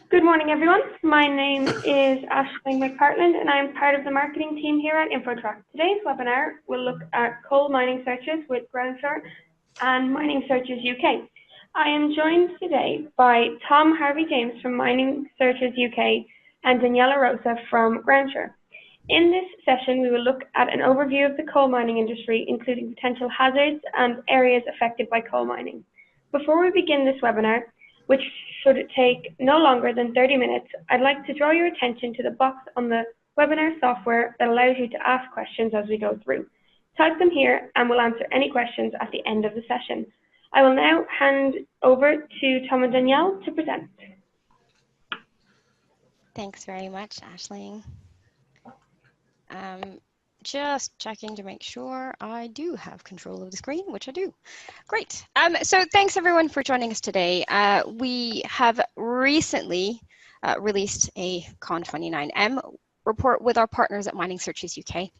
Good morning, everyone. My name is Aisling McPartland, and I am part of the marketing team here at InfoTrack. Today's webinar will look at coal mining searches with Groundsure and Mining Searches UK. I am joined today by Tom Harvey-James from Mining Searches UK and Daniela Rosa from Groundsure. In this session, we will look at an overview of the coal mining industry, including potential hazards and areas affected by coal mining. Before we begin this webinar, which should take no longer than 30 minutes, I'd like to draw your attention to the box on the webinar software that allows you to ask questions as we go through. Type them here and we'll answer any questions at the end of the session. I will now hand over to Tom and Danielle to present. Thanks very much, Aisling. Just checking to make sure I do have control of the screen, which I do. Great. So thanks everyone for joining us today. We have recently released a Con29M report with our partners at Mining Searches UK,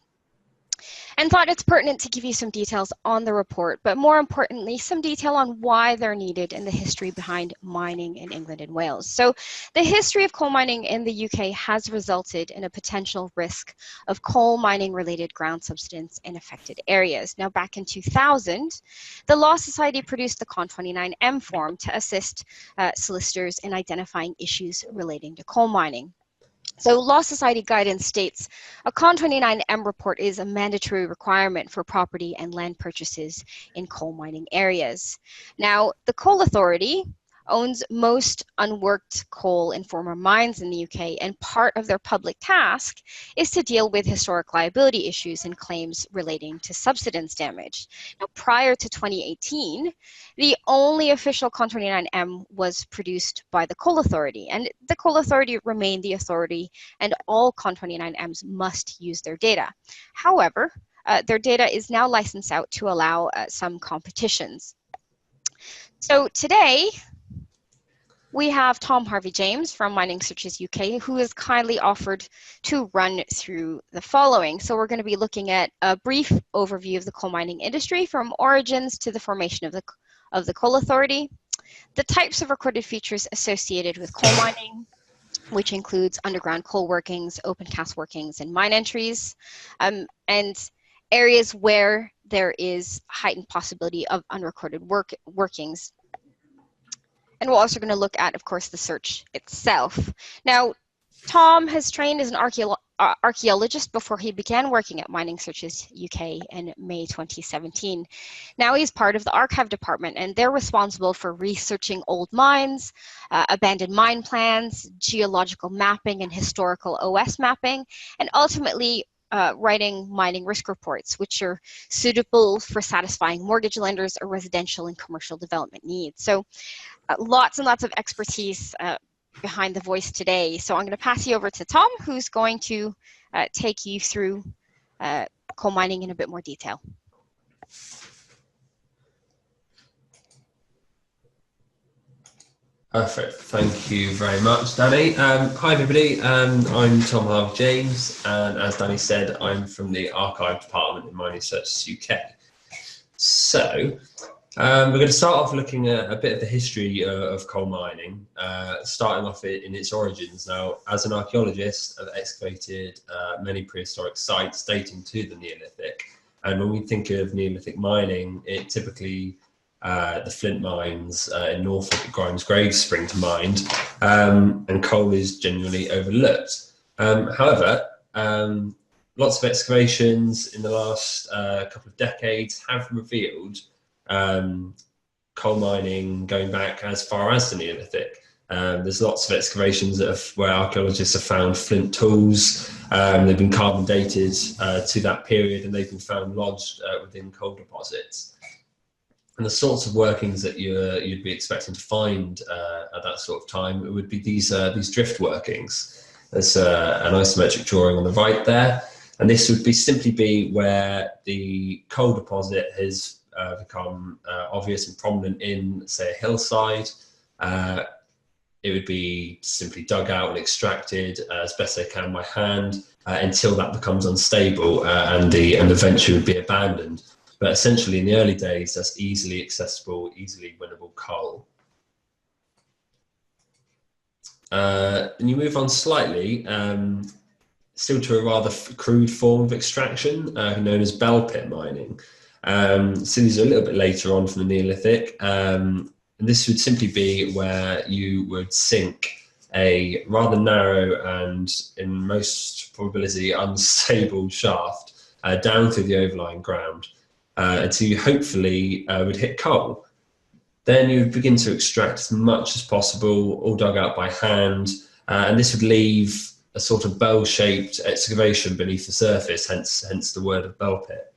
and thought it's pertinent to give you some details on the report, but more importantly, some detail on why they're needed and the history behind mining in England and Wales. So the history of coal mining in the UK has resulted in a potential risk of coal mining related ground subsidence in affected areas. Now, back in 2000, the Law Society produced the Con29M form to assist solicitors in identifying issues relating to coal mining. So Law Society guidance states a Con29M report is a mandatory requirement for property and land purchases in coal mining areas. Now, the Coal Authority owns most unworked coal in former mines in the UK, and part of their public task is to deal with historic liability issues and claims relating to subsidence damage. Now, prior to 2018, the only official Con29M was produced by the Coal Authority, and the Coal Authority remained the authority, and all Con29Ms must use their data. However, their data is now licensed out to allow some competitions. So today, we have Tom Harvey-James from Mining Searches UK, who has kindly offered to run through the following. So we're going to be looking at a brief overview of the coal mining industry from origins to the formation of the Coal Authority, the types of recorded features associated with coal mining, which includes underground coal workings, opencast workings, and mine entries, and areas where there is heightened possibility of unrecorded workings. And we're also going to look at, of course, the search itself. Now, Tom has trained as an archaeologist before he began working at Mining Searches UK in May 2017. Now he's part of the archive department, and they're responsible for researching old mines, abandoned mine plans, geological mapping and historical OS mapping, and ultimately writing mining risk reports, which are suitable for satisfying mortgage lenders or residential and commercial development needs. So lots and lots of expertise behind the voice today. So I'm going to pass you over to Tom, who's going to take you through coal mining in a bit more detail. Perfect. Thank you very much, Danny. Hi, everybody. I'm Tom Harvey-James, and as Danny said, I'm from the Archive Department in Mining Searches UK. So we're going to start off looking at a bit of the history of coal mining, starting off in its origins. Now, as an archaeologist, I've excavated many prehistoric sites dating to the Neolithic, and when we think of Neolithic mining, it typically the flint mines in Norfolk at Grimes Graves spring to mind, and coal is generally overlooked. However, lots of excavations in the last couple of decades have revealed coal mining going back as far as the Neolithic. There's lots of excavations where archaeologists have found flint tools. They've been carbon dated to that period, and they've been found lodged within coal deposits. And the sorts of workings that you'd be expecting to find at that sort of time would be these drift workings. There's an isometric drawing on the right there, and this would simply be where the coal deposit has become obvious and prominent in, say, a hillside. It would be simply dug out and extracted as best they can by hand until that becomes unstable and the venture would be abandoned. But essentially, in the early days, that's easily accessible, easily winnable coal. And you move on slightly, still to a rather crude form of extraction known as bell pit mining. So these are a little bit later on from the Neolithic. And this would simply be where you would sink a rather narrow and, in most probability, unstable shaft down through the overlying ground until you hopefully would hit coal. Then you would begin to extract as much as possible, all dug out by hand, and this would leave a sort of bell-shaped excavation beneath the surface, hence the word of bell pit.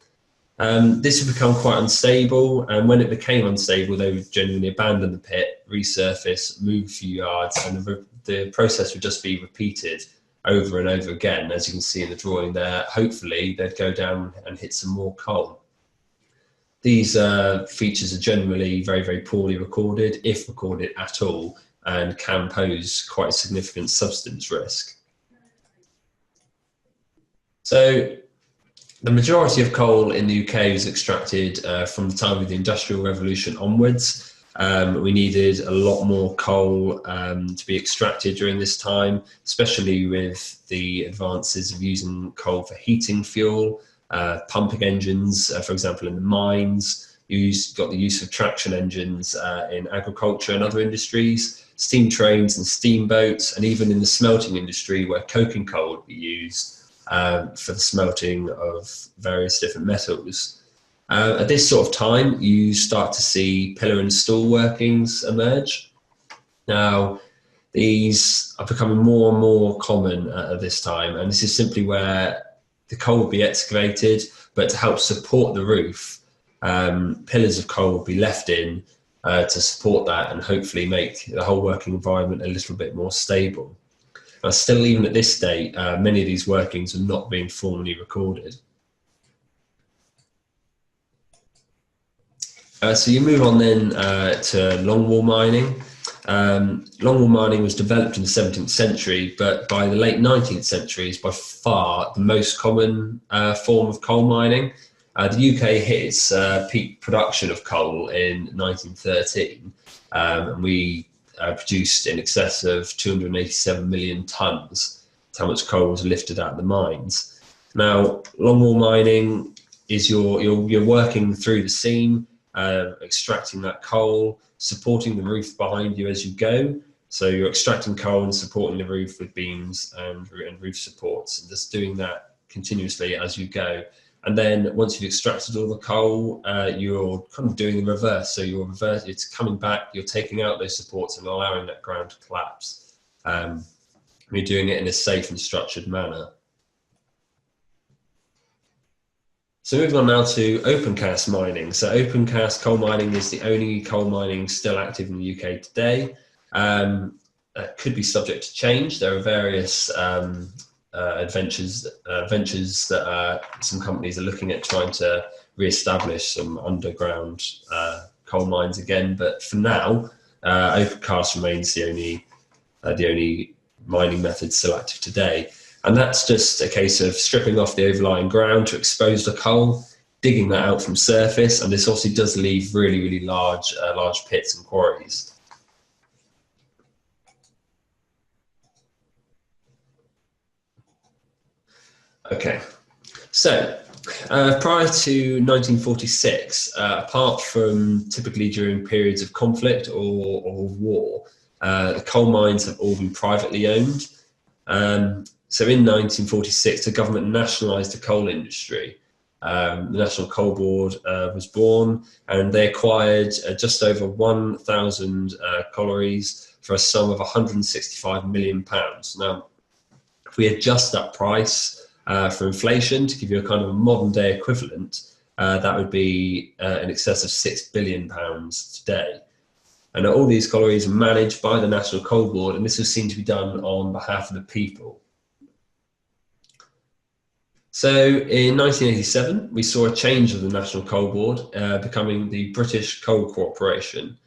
This would become quite unstable, and when it became unstable, they would genuinely abandon the pit, resurface, move a few yards, and the process would just be repeated over and over again. As you can see in the drawing there, hopefully they'd go down and hit some more coal. These features are generally very, very poorly recorded, if recorded at all, and can pose quite a significant subsidence risk. So the majority of coal in the UK was extracted from the time of the Industrial Revolution onwards. We needed a lot more coal to be extracted during this time, especially with the advances of using coal for heating fuel, pumping engines, for example, in the mines. You got the use of traction engines in agriculture and other industries, steam trains and steamboats, and even in the smelting industry where coking coal would be used for the smelting of various different metals. At this sort of time, you start to see pillar and stool workings emerge. Now, these are becoming more and more common at this time, and this is simply where the coal will be excavated, but to help support the roof, pillars of coal will be left in to support that and hopefully make the whole working environment a little bit more stable. Still, even at this date, many of these workings are not being formally recorded. So you move on then to longwall mining. Longwall mining was developed in the 17th century, but by the late 19th century is by far the most common form of coal mining. The UK hit its peak production of coal in 1913, and we produced in excess of 287 million tonnes. That's how much coal was lifted out of the mines. Now, longwall mining is you're working through the seam, extracting that coal, supporting the roof behind you as you go. So you're extracting coal and supporting the roof with beams and roof supports, and just doing that continuously as you go. And then once you've extracted all the coal, you're kind of doing the reverse. So it's coming back, you're taking out those supports and allowing that ground to collapse. You're doing it in a safe and structured manner. So moving on now to opencast mining. So opencast coal mining is the only coal mining still active in the UK today. Could be subject to change. There are various ventures that some companies are looking at trying to re-establish some underground coal mines again. But for now, opencast remains the only mining method still active today. And that's just a case of stripping off the overlying ground to expose the coal, digging that out from surface, and this obviously does leave really, really large pits and quarries. Okay, so prior to 1946, apart from typically during periods of conflict or war, the coal mines have all been privately owned. So in 1946, the government nationalised the coal industry. The National Coal Board was born, and they acquired just over 1,000 collieries for a sum of £165 million. Now, if we adjust that price for inflation to give you a kind of a modern day equivalent, that would be in excess of £6 billion today. And all these collieries are managed by the National Coal Board, and this was seen to be done on behalf of the people. So in 1987, we saw a change of the National Coal Board, becoming the British Coal Corporation.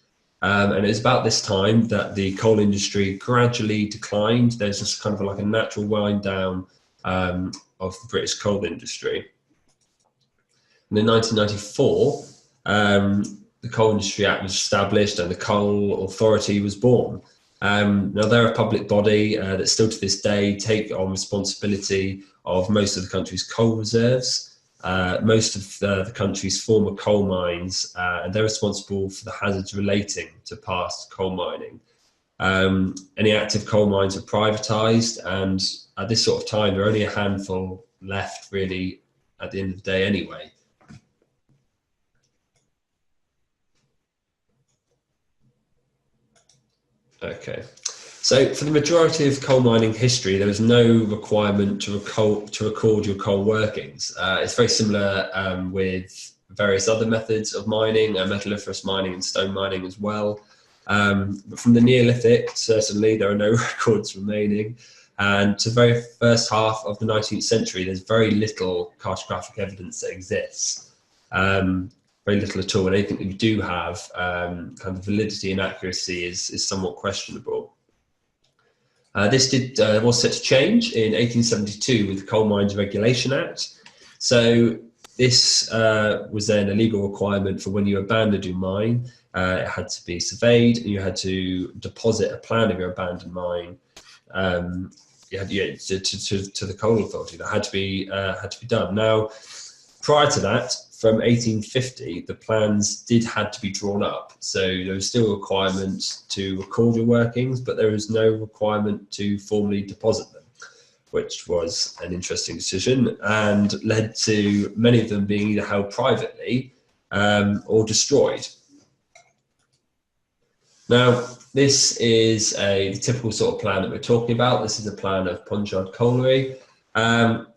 And it was about this time that the coal industry gradually declined. There's just kind of like a natural wind down of the British coal industry. And in 1994, the Coal Industry Act was established and the Coal Authority was born. Now they're a public body that still to this day take on responsibility of most of the country's coal reserves, most of the country's former coal mines, and they're responsible for the hazards relating to past coal mining. Any active coal mines are privatised, and at this sort of time there are only a handful left really at the end of the day anyway. Okay, so for the majority of coal mining history, there was no requirement to record your coal workings. It's very similar with various other methods of mining, metalliferous mining and stone mining as well. But from the Neolithic, certainly there are no records remaining. And to the very first half of the 19th century, there's very little cartographic evidence that exists. Very little at all, and anything that we do have, kind of validity and accuracy is somewhat questionable. This was set to change in 1872 with the Coal Mines Regulation Act. So this was then a legal requirement for when you abandoned your mine, it had to be surveyed, and you had to deposit a plan of your abandoned mine. You had to the coal authority. That had to be done. Now, prior to that, from 1850, the plans had to be drawn up. So there was still a requirement to record your workings, but there was no requirement to formally deposit them, which was an interesting decision and led to many of them being either held privately or destroyed. Now, this is a typical sort of plan that we're talking about. This is a plan of Punjab colliery, and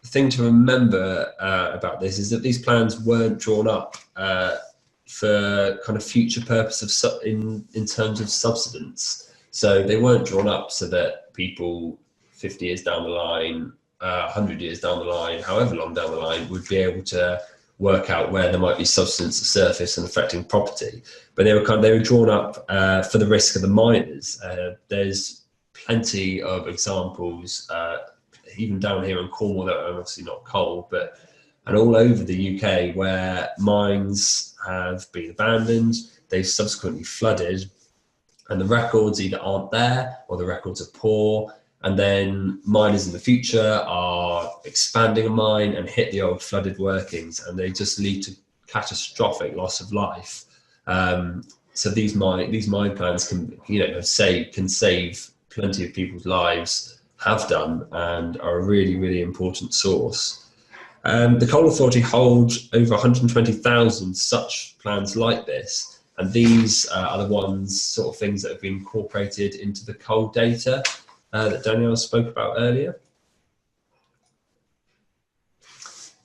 the thing to remember about this is that these plans weren't drawn up for kind of future purpose of in terms of subsidence. So they weren't drawn up so that people 50 years down the line, 100 years down the line, however long down the line, would be able to work out where there might be subsidence at surface and affecting property. But they were drawn up for the risk of the miners. There's plenty of examples, even down here in Cornwall, that are obviously not coal, and all over the UK, where mines have been abandoned, they've subsequently flooded, and the records either aren't there or the records are poor, and then miners in the future are expanding a mine and hit the old flooded workings, and they just lead to catastrophic loss of life. So these mine plans can save plenty of people's lives, have done, and are a really, really important source. The Coal Authority holds over 120,000 such plans like this, and these are the ones, sort of things that have been incorporated into the coal data that Danielle spoke about earlier.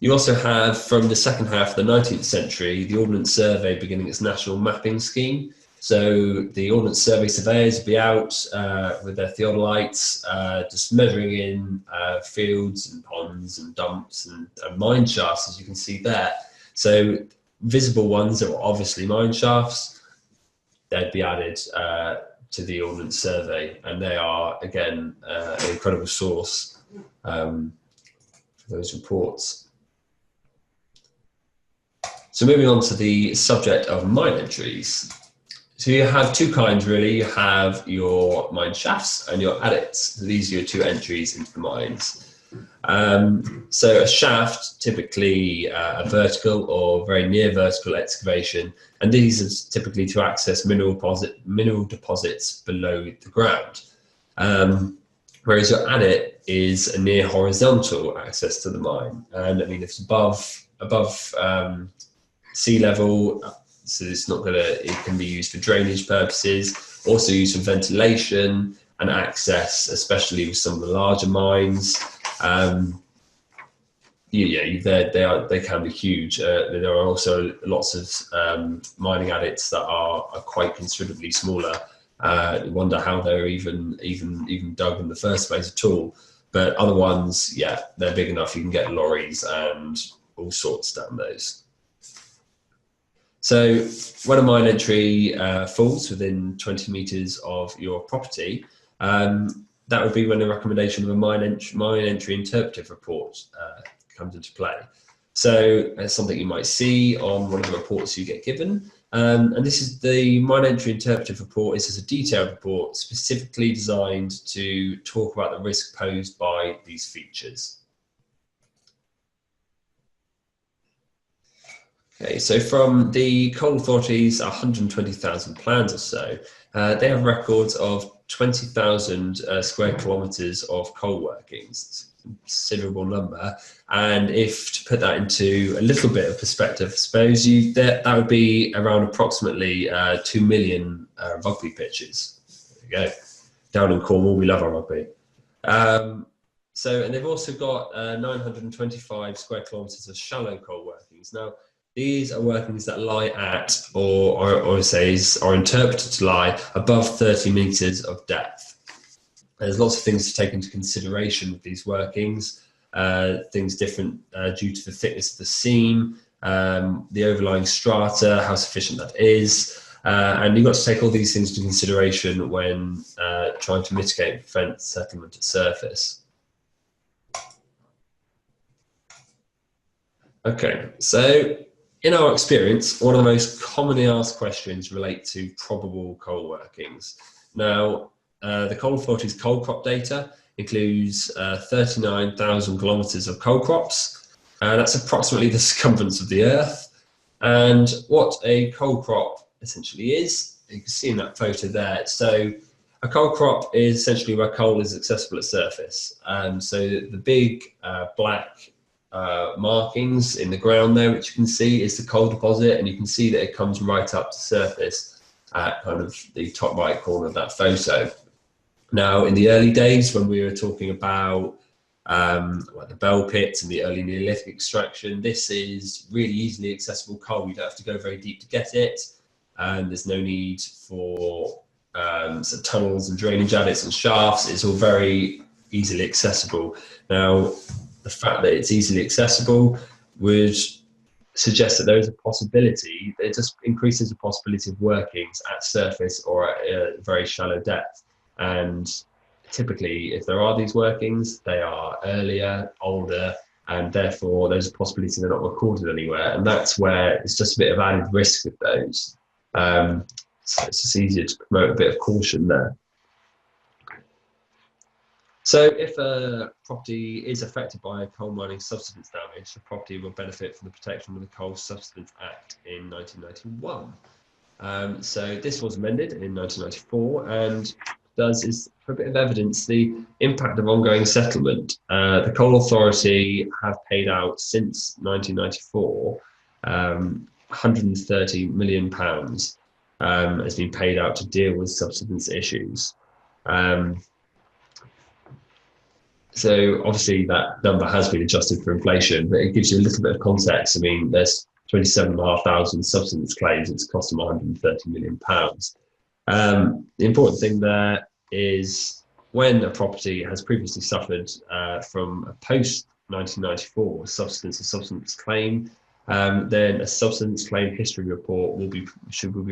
You also have, from the second half of the 19th century, the Ordnance Survey beginning its national mapping scheme. So the Ordnance Survey surveyors would be out with their theodolites, just measuring in fields and ponds and dumps and mine shafts, as you can see there. So visible ones that were obviously mine shafts, they'd be added to the Ordnance Survey, and they are, again, an incredible source for those reports. So moving on to the subject of mine entries. So you have two kinds, really. You have your mine shafts and your adits. These are your two entries into the mines. So a shaft, typically a vertical or very near vertical excavation, and these are typically to access mineral deposits below the ground. Whereas your adit is a near horizontal access to the mine, and I mean, it's above sea level. So it's not it can be used for drainage purposes, also used for ventilation and access, especially with some of the larger mines. They can be huge. There are also lots of mining adits that are quite considerably smaller. You wonder how they're even dug in the first place at all. But other ones, yeah, they're big enough. You can get lorries and all sorts down those. So when a mine entry falls within 20 metres of your property, that would be when the recommendation of a mine entry interpretive report comes into play. So it's something you might see on one of the reports you get given. And this is the Mine Entry Interpretive Report. This is a detailed report specifically designed to talk about the risk posed by these features. Okay, so from the coal authorities, 120,000 plans or so, they have records of 20,000 square kilometres of coal workings. It's a considerable number. And if to put that into a little bit of perspective, I suppose that would be around approximately 2 million rugby pitches. There you go. Down in Cornwall, we love our rugby. And they've also got 925 square kilometres of shallow coal workings. Now, these are workings that lie at, or are interpreted to lie above 30 metres of depth. There's lots of things to take into consideration with these workings. Things different due to the thickness of the seam, the overlying strata, how sufficient that is. And you've got to take all these things into consideration when trying to mitigate and prevent settlement at surface. Okay, so in our experience, one of the most commonly asked questions relate to probable coal workings. Now, the coal authority's coal crop data includes 39,000 kilometres of coal crops. That's approximately the circumference of the Earth. And what a coal crop essentially is, you can see in that photo there. So a coal crop is essentially where coal is accessible at surface. So the big black markings in the ground there, which you can see, is the coal deposit, and you can see that it comes right up to surface at kind of the top right corner of that photo. Now, in the early days when we were talking about like the bell pits and the early Neolithic extraction, this is really easily accessible coal. You don't have to go very deep to get it, and there's no need for some tunnels and drainage adits and shafts. It's all very easily accessible. Now, the fact that it's easily accessible would suggest that there is a possibility, it just increases the possibility of workings at surface or at a very shallow depth. And typically, if there are these workings, they are earlier, older, and therefore there's a possibility they're not recorded anywhere. And that's where it's just a bit of added risk with those. So it's just easier to promote a bit of caution there. So if a property is affected by coal mining subsidence damage, the property will benefit from the protection of the Coal Subsidence Act in 1991. So this was amended in 1994 and is, for a bit of evidence, the impact of ongoing settlement. The Coal Authority have paid out since 1994, £130 million has been paid out to deal with subsidence issues. So obviously that number has been adjusted for inflation, but it gives you a little bit of context. I mean, there's 27,500 subsidence claims. It's cost them £130 million. The important thing there is when a property has previously suffered from a post-1994 subsidence claim, then a subsidence claim history report will be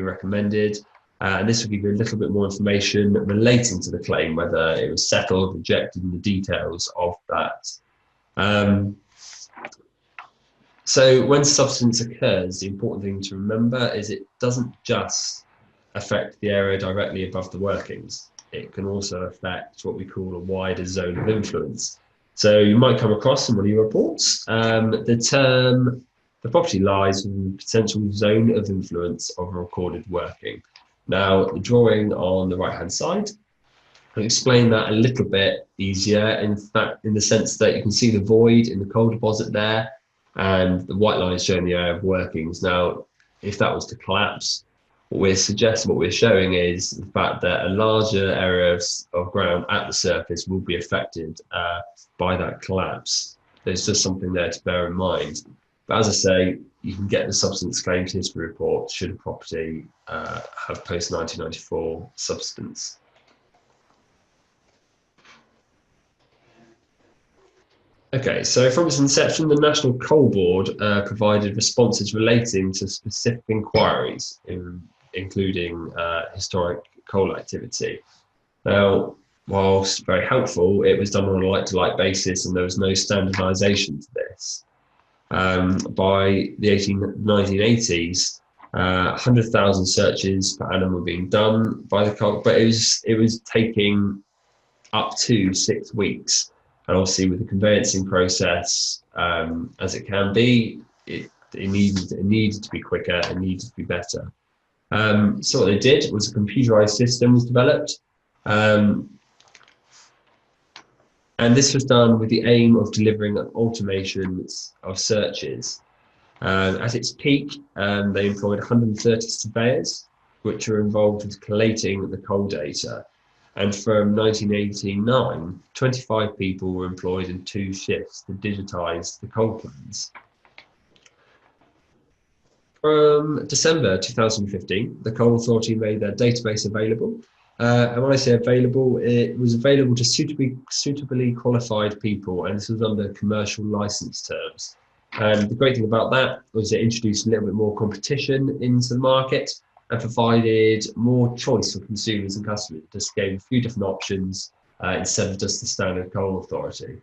recommended. And this will give you a little bit more information relating to the claim, whether it was settled, rejected, and the details of that. So when subsidence occurs, the important thing to remember is it doesn't just affect the area directly above the workings. It can also affect what we call a wider zone of influence. So you might come across in one of your reports the term, the property lies within the potential zone of influence of a recorded working. Now, the drawing on the right-hand side, I'll explain that a little bit easier, in fact, in the sense that you can see the void in the coal deposit there, and the white line is showing the area of workings. Now, if that was to collapse, what we're showing is the fact that a larger area of ground at the surface will be affected by that collapse. There's just something there to bear in mind. But as I say, you can get the subsidence claims history report should a property have post-1994 subsidence. Okay, so from its inception, the National Coal Board provided responses relating to specific inquiries, including historic coal activity. Now, whilst very helpful, it was done on a like-to-like basis and there was no standardisation to this. By the 1980s, 100,000 searches per annum were being done by the coal, but it was taking up to 6 weeks. And obviously with the conveyancing process, as it can be, it needed to be quicker, it needed to be better. So what they did was a computerized system was developed. And this was done with the aim of delivering an automation of searches. At its peak, they employed 130 surveyors, which were involved with collating the coal data. And from 1989, 25 people were employed in 2 shifts to digitize the coal plans. From December 2015, the Coal Authority made their database available. And when I say available, it was available to suitably qualified people, and this was under commercial license terms. And the great thing about that was it introduced a little bit more competition into the market and provided more choice for consumers and customers. Just gave a few different options instead of just the standard Coal Authority.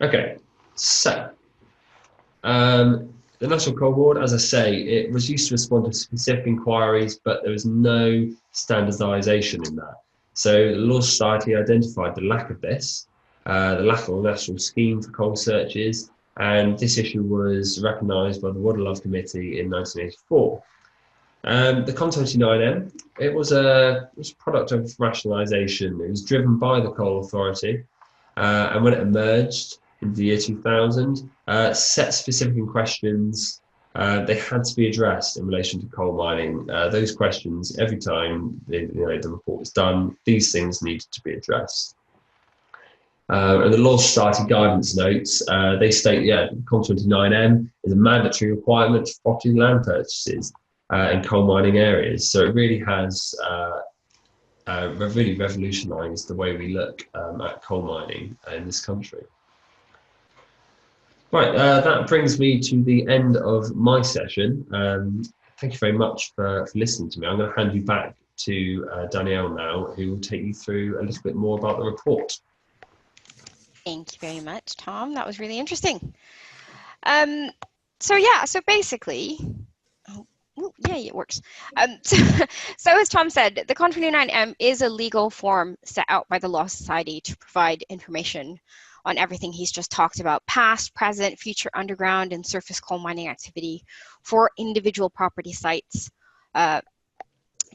Okay, so the National Coal Board, as I say, it was used to respond to specific inquiries, but there was no standardisation in that. So the Law Society identified the lack of this, the lack of a national scheme for coal searches, and this issue was recognised by the Water Love Committee in 1984. The CON29M, it was a product of rationalisation. It was driven by the Coal Authority, and when it emerged in the year 2000, set specific questions. They had to be addressed in relation to coal mining. Those questions, every time the report was done, these things needed to be addressed. And the Law Society guidance notes, they state, CON29M is a mandatory requirement for property and land purchases in coal mining areas. So it really has really revolutionised the way we look at coal mining in this country. Right, that brings me to the end of my session. Thank you very much for listening to me. I'm going to hand you back to Danielle now, who will take you through a little bit more about the report. Thank you very much, Tom. That was really interesting. So basically, it works. So as Tom said, the CON29M is a legal form set out by the Law Society to provide information on everything he's just talked about: past, present, future underground and surface coal mining activity for individual property sites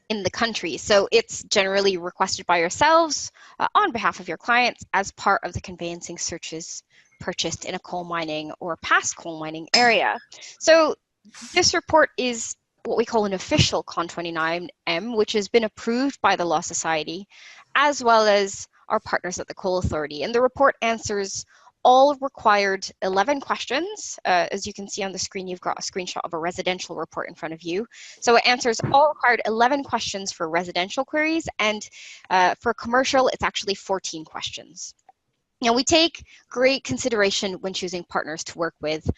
in the country. So it's generally requested by yourselves on behalf of your clients as part of the conveyancing searches purchased in a coal mining or past coal mining area. So this report is what we call an official CON29M, which has been approved by the Law Society, as well as our partners at the Coal Authority. And the report answers all required 11 questions. As you can see on the screen, you've got a screenshot of a residential report in front of you. So it answers all required 11 questions for residential queries, and for commercial, it's actually 14 questions. Now, we take great consideration when choosing partners to work with,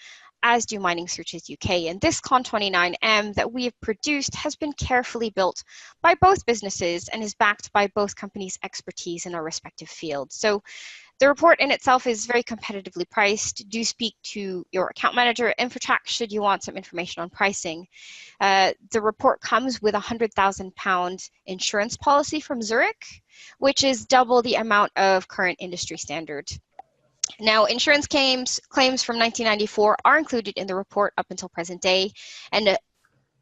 as do Mining Searches UK. And this CON29M that we have produced has been carefully built by both businesses and is backed by both companies' expertise in our respective fields. So the report in itself is very competitively priced. Do speak to your account manager at InfoTrack should you want some information on pricing. The report comes with a £100,000 insurance policy from Zurich, which is double the amount of current industry standard. Now, insurance claims from 1994 are included in the report up until present day, and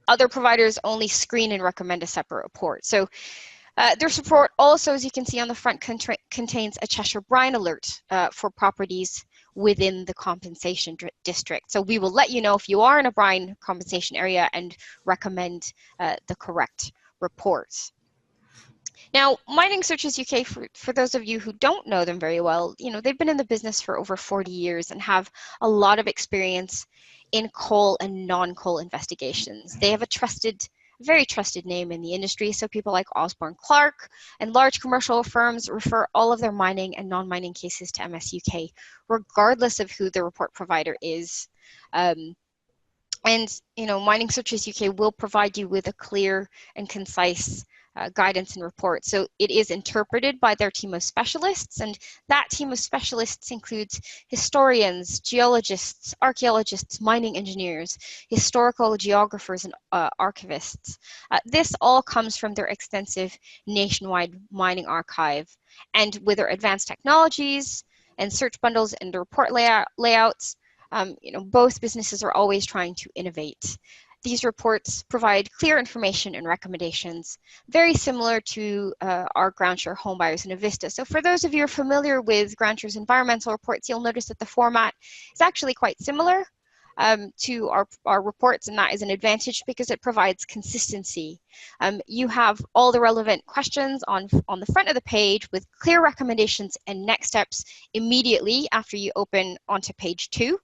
other providers only screen and recommend a separate report. So this report also, as you can see on the front, contains a Cheshire brine alert for properties within the compensation district. So we will let you know if you are in a brine compensation area and recommend the correct reports. Now, Mining Searches UK, for those of you who don't know them very well, they've been in the business for over 40 years and have a lot of experience in coal and non-coal investigations. They have a very trusted name in the industry, so people like Osborne Clark and large commercial firms refer all of their mining and non-mining cases to MS UK, regardless of who the report provider is. And Mining Searches UK will provide you with a clear and concise guidance and reports. So it is interpreted by their team of specialists, and that team of specialists includes historians, geologists, archaeologists, mining engineers, historical geographers, and archivists. This all comes from their extensive nationwide mining archive, and with their advanced technologies and search bundles and the report layouts, both businesses are always trying to innovate. These reports provide clear information and recommendations, very similar to our Groundsure Homebuyers and Avista. So for those of you who are familiar with Groundshure's environmental reports, you'll notice that the format is actually quite similar to our reports, and that is an advantage because it provides consistency. You have all the relevant questions on the front of the page with clear recommendations and next steps immediately after you open onto page 2.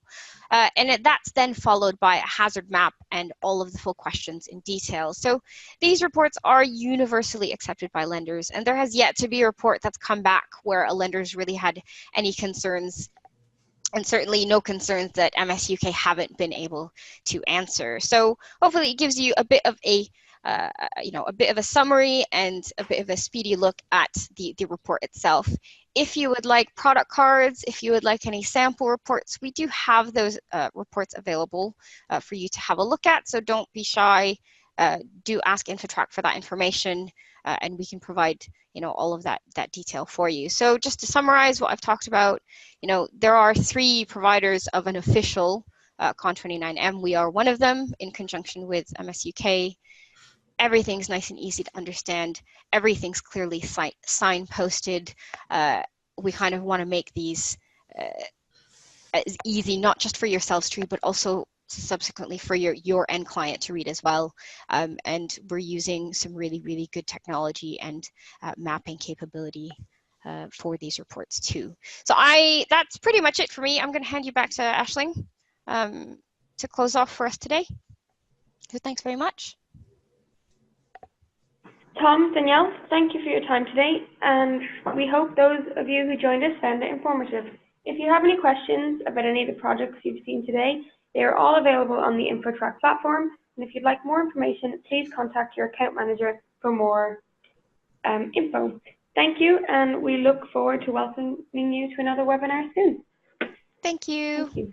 That's then followed by a hazard map and all of the full questions in detail. So these reports are universally accepted by lenders, and there has yet to be a report that's come back where a lender's really had any concerns, and certainly no concerns that MS UK haven't been able to answer. So hopefully it gives you a bit of a summary and a bit of a speedy look at the report itself. If you would like product cards, if you would like any sample reports, we do have those reports available for you to have a look at. So don't be shy. Do ask InfoTrack for that information, and we can provide all of that detail for you. So just to summarize what I've talked about, there are 3 providers of an official Con29M. We are one of them in conjunction with MS UK. Everything's nice and easy to understand. Everything's clearly signposted. We kind of want to make these as easy, not just for yourselves to read, but also subsequently for your end client to read as well. And we're using some really, really good technology and mapping capability for these reports too. So that's pretty much it for me. I'm going to hand you back to Aisling to close off for us today. So thanks very much. Tom, Danielle, thank you for your time today, and we hope those of you who joined us found it informative. If you have any questions about any of the projects you've seen today, they are all available on the InfoTrack platform, and if you'd like more information, please contact your account manager for more info. Thank you, and we look forward to welcoming you to another webinar soon. Thank you. Thank you.